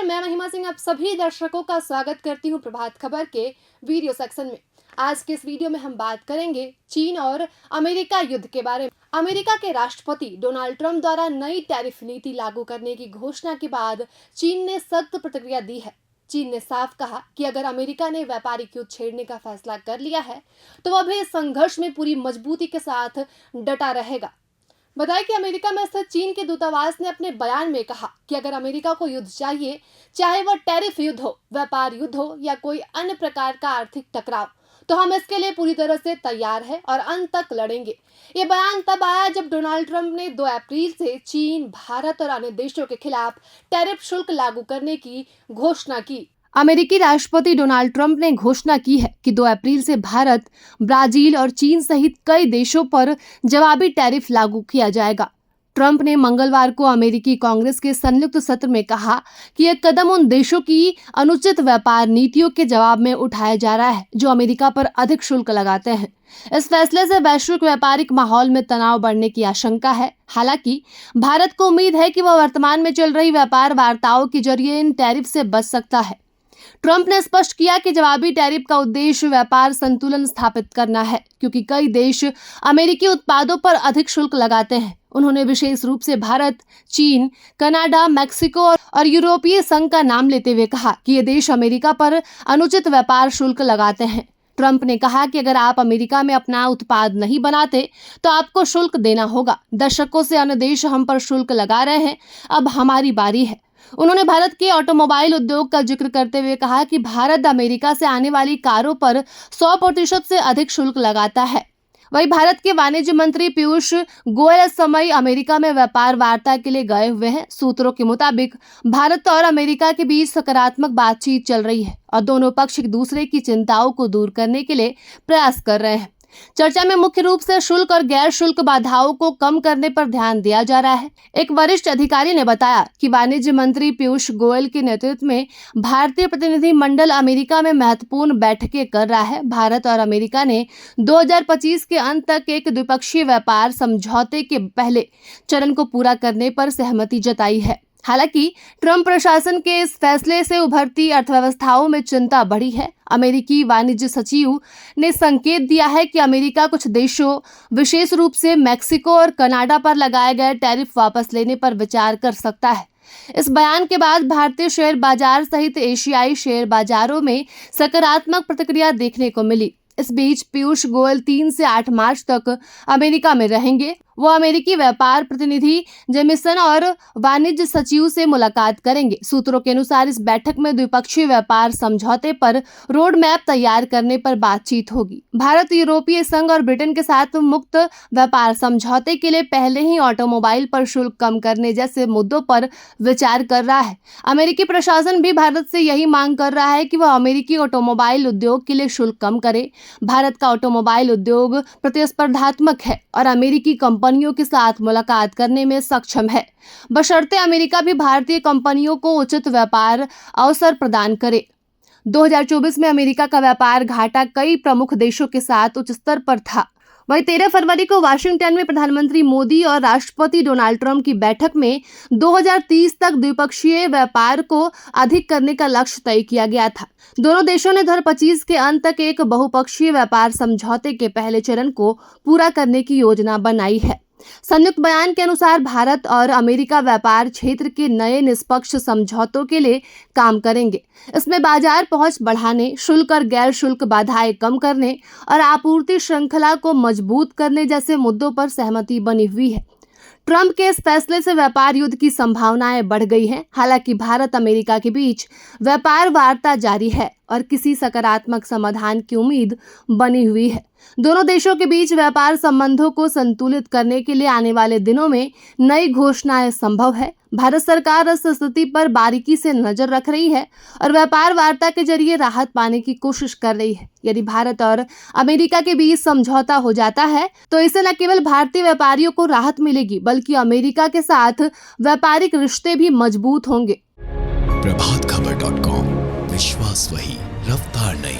नमस्कार, मैं महिमा सिंह आप सभी दर्शकों का स्वागत करती हूं प्रभात खबर के वीडियो सेक्शन में। आज के इस वीडियो में हम बात करेंगे चीन और अमेरिका युद्ध के बारे में। अमेरिका के राष्ट्रपति डोनाल्ड ट्रंप द्वारा नई टैरिफ नीति लागू करने की घोषणा के बाद चीन ने सख्त प्रतिक्रिया दी है। चीन ने साफ कहा कि अगर अमेरिका ने व्यापारिक युद्ध छेड़ने का फैसला कर लिया है तो वह भी इस संघर्ष में पूरी मजबूती के साथ डटा रहेगा। बताया कि अमेरिका में स्थित चीन के दूतावास ने अपने बयान में कहा कि अगर अमेरिका को युद्ध चाहिए, चाहे वह टैरिफ युद्ध हो, व्यापार युद्ध हो या कोई अन्य प्रकार का आर्थिक टकराव, तो हम इसके लिए पूरी तरह से तैयार हैं और अंत तक लड़ेंगे। ये बयान तब आया जब डोनाल्ड ट्रंप ने 2 अप्रैल से चीन, भारत और अन्य देशों के खिलाफ टैरिफ शुल्क लागू करने की घोषणा की। अमेरिकी राष्ट्रपति डोनाल्ड ट्रंप ने घोषणा की है कि 2 अप्रैल से भारत, ब्राजील और चीन सहित कई देशों पर जवाबी टैरिफ लागू किया जाएगा। ट्रंप ने मंगलवार को अमेरिकी कांग्रेस के संयुक्त सत्र में कहा कि यह कदम उन देशों की अनुचित व्यापार नीतियों के जवाब में उठाया जा रहा है जो अमेरिका पर अधिक शुल्क लगाते हैं। इस फैसले से वैश्विक व्यापारिक माहौल में तनाव बढ़ने की आशंका है। हालांकि भारत को उम्मीद है कि वह वर्तमान में चल रही व्यापार वार्ताओं के जरिए इन टैरिफ से बच सकता है। ट्रंप ने स्पष्ट किया कि जवाबी टैरिफ का उद्देश्य व्यापार संतुलन स्थापित करना है, क्योंकि कई देश अमेरिकी उत्पादों पर अधिक शुल्क लगाते हैं। उन्होंने विशेष रूप से भारत, चीन, कनाडा, मैक्सिको और यूरोपीय संघ का नाम लेते हुए कहा कि ये देश अमेरिका पर अनुचित व्यापार शुल्क लगाते हैं। ट्रंप ने कहा कि अगर आप अमेरिका में अपना उत्पाद नहीं बनाते तो आपको शुल्क देना होगा। दशकों से अन्य देश हम पर शुल्क लगा रहे हैं, अब हमारी बारी है। उन्होंने भारत के ऑटोमोबाइल उद्योग का जिक्र करते हुए कहा कि भारत अमेरिका से आने वाली कारों पर 100% से अधिक शुल्क लगाता है। वहीं भारत के वाणिज्य मंत्री पीयूष गोयल इस समय अमेरिका में व्यापार वार्ता के लिए गए हुए हैं। सूत्रों के मुताबिक भारत और अमेरिका के बीच सकारात्मक बातचीत चल रही है और दोनों पक्ष एक दूसरे की चिंताओं को दूर करने के लिए प्रयास कर रहे हैं। चर्चा में मुख्य रूप से शुल्क और गैर शुल्क बाधाओं को कम करने पर ध्यान दिया जा रहा है। एक वरिष्ठ अधिकारी ने बताया कि वाणिज्य मंत्री पीयूष गोयल के नेतृत्व में भारतीय प्रतिनिधि मंडल अमेरिका में महत्वपूर्ण बैठकें कर रहा है। भारत और अमेरिका ने 2025 के अंत तक एक द्विपक्षीय व्यापार समझौते के पहले चरण को पूरा करने पर सहमति जताई है। हालांकि ट्रंप प्रशासन के इस फैसले से उभरती अर्थव्यवस्थाओं में चिंता बढ़ी है। अमेरिकी वाणिज्य सचिव ने संकेत दिया है कि अमेरिका कुछ देशों, विशेष रूप से मैक्सिको और कनाडा पर लगाए गए टैरिफ वापस लेने पर विचार कर सकता है। इस बयान के बाद भारतीय शेयर बाजार सहित एशियाई शेयर बाजारों में सकारात्मक प्रतिक्रिया देखने को मिली। इस बीच पीयूष गोयल 3 से 8 मार्च तक अमेरिका में रहेंगे। वो अमेरिकी व्यापार प्रतिनिधि जेमिसन और वाणिज्य सचिव से मुलाकात करेंगे। सूत्रों के अनुसार इस बैठक में द्विपक्षीय व्यापार समझौते पर रोड मैप तैयार करने पर बातचीत होगी। भारत यूरोपीय संघ और ब्रिटेन के साथ मुक्त व्यापार समझौते के लिए पहले ही ऑटोमोबाइल पर शुल्क कम करने जैसे मुद्दों पर विचार कर रहा है। अमेरिकी प्रशासन भी भारत से यही मांग कर रहा है कि वह अमेरिकी ऑटोमोबाइल उद्योग के लिए शुल्क कम करे। भारत का ऑटोमोबाइल उद्योग प्रतिस्पर्धात्मक है और अमेरिकी कंपनियों के साथ मुलाकात करने में सक्षम है, बशर्ते अमेरिका भी भारतीय कंपनियों को उचित व्यापार अवसर प्रदान करे। 2024 में अमेरिका का व्यापार घाटा कई प्रमुख देशों के साथ उच्च स्तर पर था। वहीं 13 फरवरी को वाशिंगटन में प्रधानमंत्री मोदी और राष्ट्रपति डोनाल्ड ट्रंप की बैठक में 2030 तक द्विपक्षीय व्यापार को अधिक करने का लक्ष्य तय किया गया था। दोनों देशों ने 2025 के अंत तक एक बहुपक्षीय व्यापार समझौते के पहले चरण को पूरा करने की योजना बनाई है। संयुक्त बयान के अनुसार भारत और अमेरिका व्यापार क्षेत्र के नए निष्पक्ष समझौतों के लिए काम करेंगे। इसमें बाजार पहुंच बढ़ाने, शुल्क और गैर शुल्क बाधाएं कम करने और आपूर्ति श्रृंखला को मजबूत करने जैसे मुद्दों पर सहमति बनी हुई है। ट्रंप के इस फैसले से व्यापार युद्ध की संभावनाएं बढ़ गई हैं। हालांकि भारत अमेरिका के बीच व्यापार वार्ता जारी है और किसी सकारात्मक समाधान की उम्मीद बनी हुई है। दोनों देशों के बीच व्यापार संबंधों को संतुलित करने के लिए आने वाले दिनों में नई घोषणाएं संभव है। भारत सरकार इस स्थिति पर बारीकी से नजर रख रही है और व्यापार वार्ता के जरिए राहत पाने की कोशिश कर रही है। यदि भारत और अमेरिका के बीच समझौता हो जाता है तो इससे न केवल भारतीय व्यापारियों को राहत मिलेगी, बल्कि अमेरिका के साथ व्यापारिक रिश्ते भी मजबूत होंगे। प्रभातखबर.com, विश्वास वही, रफ्तार नहीं।